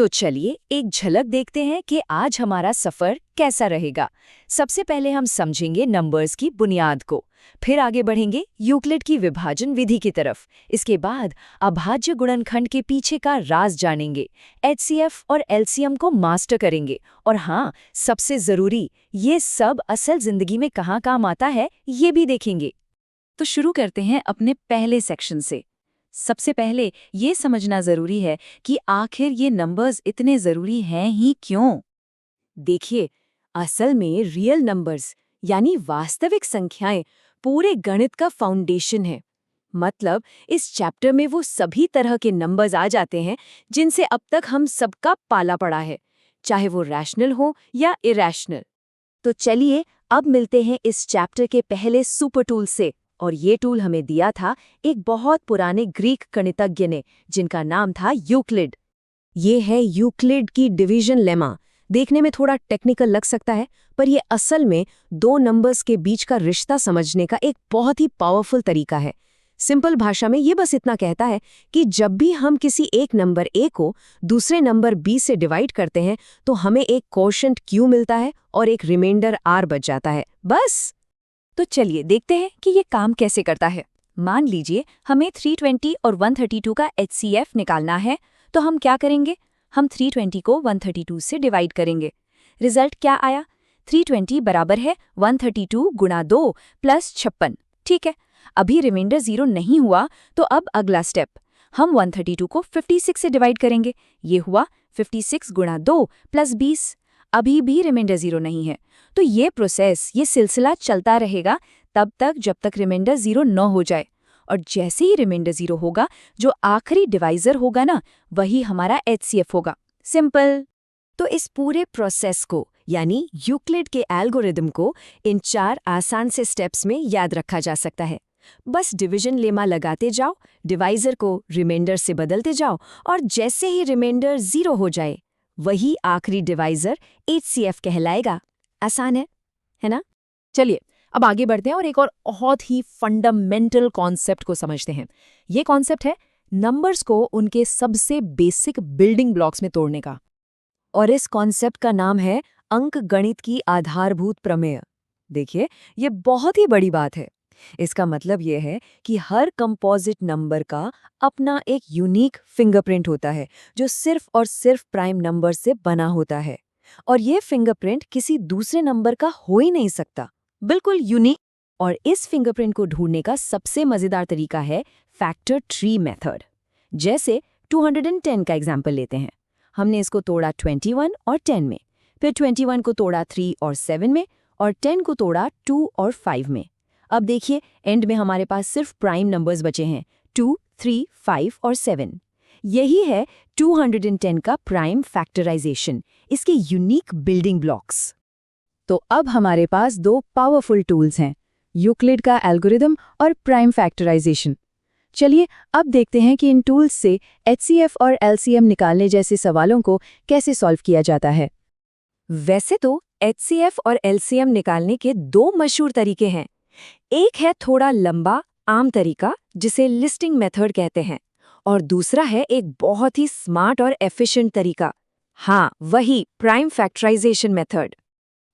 तो चलिए एक झलक देखते हैं कि आज हमारा सफर कैसा रहेगा। सबसे पहले हम समझेंगे नंबर्स की बुनियाद को, फिर आगे बढ़ेंगे यूक्लिड की विभाजन विधि की तरफ। इसके बाद अभाज्य गुणनखंड के पीछे का राज जानेंगे, एचसीएफ और एलसीएम को मास्टर करेंगे, और हाँ, सबसे जरूरी, ये सब असल जिंदगी में कहाँ काम आता है ये भी देखेंगे। तो शुरू करते हैं अपने पहले सेक्शन से। सबसे पहले ये समझना जरूरी है कि आखिर ये नंबर्स इतने जरूरी हैं ही क्यों। देखिए, असल में रियल नंबर्स यानी वास्तविक संख्याएं पूरे गणित का फाउंडेशन है। मतलब इस चैप्टर में वो सभी तरह के नंबर्स आ जाते हैं जिनसे अब तक हम सबका पाला पड़ा है, चाहे वो रैशनल हो या इरैशनल। तो चलिए अब मिलते हैं इस चैप्टर के पहले सुपर टूल से, और ये टूल हमें दिया था एक बहुत पुराने ग्रीक गणितज्ञ ने, जिनका नाम था यूक्लिड। ये है यूक्लिड की डिवीजन लेमा। देखने में थोड़ा टेक्निकल लग सकता है, पर ये असल में दो नंबर्स के बीच का रिश्ता समझने का एक बहुत ही पावरफुल तरीका है। सिंपल भाषा में ये बस इतना कहता है कि जब भी हम किसी एक नंबर a को दूसरे नंबर b से डिवाइड करते हैं तो हमें एक कोशेंट q मिलता है और एक रिमाइंडर r बच जाता है, बस। तो चलिए देखते हैं कि ये काम कैसे करता है। मान लीजिए हमें 320 और 132 का एचसीएफ निकालना है, तो हम क्या करेंगे? हम 320 को 132 से डिवाइड करेंगे। रिजल्ट क्या आया? 320 बराबर है 132 गुणा 2 प्लस 56। ठीक है, अभी रिमाइंडर 0 नहीं हुआ, तो अब अगला स्टेप, हम 132 को 56 से डिवाइड करेंगे। ये हुआ 56 गुणा 2 प्लस 20। अभी भी रिमाइंडर 0 नहीं है, तो ये प्रोसेस, ये सिलसिला चलता रहेगा तब तक जब तक रिमाइंडर 0 न हो जाए। और जैसे ही रिमाइंडर 0 होगा, जो आखिरी डिवाइजर होगा ना, वही हमारा एचसीएफ होगा। सिंपल। तो इस पूरे प्रोसेस को, यानी यूक्लिड के एल्गोरिदम को, इन 4 आसान से स्टेप्स में याद रखा जा सकता है। बस डिवीजन लेमा लगाते जाओ, डिवाइजर को रिमाइंडर से बदलते जाओ, और जैसे ही रिमाइंडर 0 हो जाए, वही आखिरी डिवाइजर एचसीएफ कहलाएगा। आसान है ना? चलिए अब आगे बढ़ते हैं और एक और बहुत ही फंडामेंटल कॉन्सेप्ट को समझते हैं। ये कॉन्सेप्ट है नंबर्स को उनके सबसे बेसिक बिल्डिंग ब्लॉक्स में तोड़ने का। और इस कॉन्सेप्ट का नाम है अंकगणित की आधारभूत प्रमेय। देखिए, ये बहुत ही बड़ी बात है। इसका मतलब ये है कि हर कंपोजिट नंबर का अपना एक यूनिक फिंगरप्रिंट होता है, जो सिर्फ और सिर्फ प्राइम नंबर से बना होता है। और ये फिंगरप्रिंट किसी दूसरे नंबर का हो ही नहीं सकता, बिल्कुल यूनिक। और इस फिंगरप्रिंट को ढूंढने का सबसे मजेदार तरीका है फैक्टर ट्री मेथड। जैसे 210 का एग्जाम्पल लेते हैं। हमने इसको तोड़ा 21 और 10 में, फिर 21 को तोड़ा 3 और 7 में, और 10 को तोड़ा 2 और 5 में। अब देखिए, एंड में हमारे पास सिर्फ प्राइम नंबर्स बचे हैं, 2, 3, 5 और 7। यही है 210 का प्राइम फैक्टराइजेशन, इसके यूनिक बिल्डिंग ब्लॉक्स। तो अब हमारे पास 2 पावरफुल टूल्स हैं, यूक्लिड का एल्गोरिदम और प्राइम फैक्टराइजेशन। चलिए अब देखते हैं कि इन टूल्स से एचसीएफ और एलसीएम निकालने जैसे सवालों को कैसे सॉल्व किया जाता है। वैसे तो एचसीएफ और एलसीएम निकालने के 2 मशहूर तरीके हैं। एक है थोड़ा लंबा आम तरीका, जिसे लिस्टिंग मेथड कहते हैं, और दूसरा है एक बहुत ही स्मार्ट और एफिशिएंट तरीका, हाँ वही प्राइम फैक्टराइजेशन मेथड।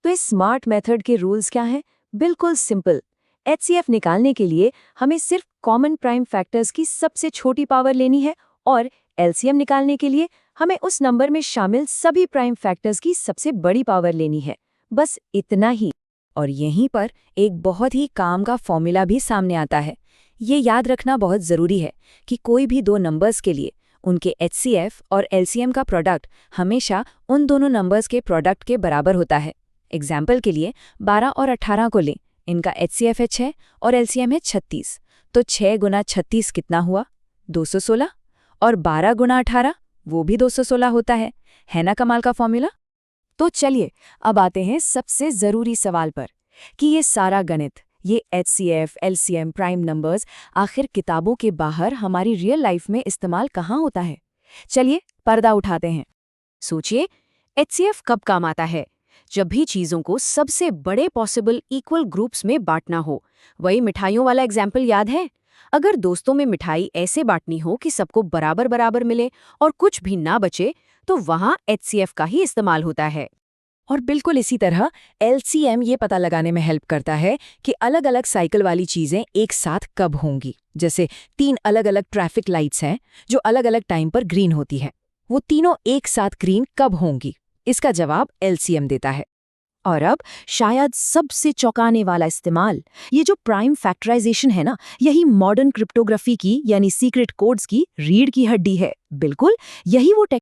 तो इस स्मार्ट मेथड के रूल्स क्या हैं? बिल्कुल सिंपल। एचसीएफ निकालने के लिए हमें सिर्फ कॉमन प्राइम फैक्टर्स की सबसे छोटी पावर लेनी है, और एलसीएम निकालने के लिए हमें उस नंबर में शामिल सभी प्राइम फैक्टर्स की सबसे बड़ी पावर लेनी है। बस इतना ही। और यहीं पर एक बहुत ही काम का फॉर्मूला भी सामने आता है। ये याद रखना बहुत ज़रूरी है कि कोई भी 2 नंबर्स के लिए उनके एचसीएफ और एलसीएम का प्रोडक्ट हमेशा उन दोनों नंबर्स के प्रोडक्ट के बराबर होता है। एग्जाम्पल के लिए 12 और 18 को लें। इनका एचसीएफ है 6 और एलसीएम है 36। तो 6 गुना 36 कितना हुआ? 216। और 12 गुना 18 वो भी 216 होता है ना कमाल का फॉर्मूला? तो चलिए अब आते हैं सबसे ज़रूरी सवाल पर कि ये सारा गणित, ये एचसीएफ, एलसीएम, प्राइम नंबर्स आखिर किताबों के बाहर हमारी रियल लाइफ में इस्तेमाल कहाँ होता है? चलिए पर्दा उठाते हैं। सोचिए, एचसीएफ कब काम आता है? जब भी चीज़ों को सबसे बड़े पॉसिबल इक्वल ग्रुप्स में बांटना हो। वही मिठाइयों वाला एग्जाम्पल याद है? अगर दोस्तों में मिठाई ऐसे बांटनी हो कि सबको बराबर बराबर मिले और कुछ भी ना बचे, तो वहाँ HCF का ही इस्तेमाल होता है। और बिल्कुल इसी तरह LCM ये पता लगाने में हेल्प करता है कि अलग-अलग साइकिल वाली चीजें एक साथ कब होंगी। जैसे 3 अलग-अलग ट्रैफिक लाइट्स हैं जो अलग-अलग टाइम पर ग्रीन होती हैं। वो तीनों एक साथ ग्रीन कब होंगी? इसका जवाब LCM देता है। और अब शायद सबसे चौंकाने वाला इस्तेमाल, ये जो प्राइम फैक्टराइजेशन है ना, यही मॉडर्न क्रिप्टोग्राफी की यानी सीक्रेट कोड्स की रीढ़ की हड्डी है। बिल्कुल यही वो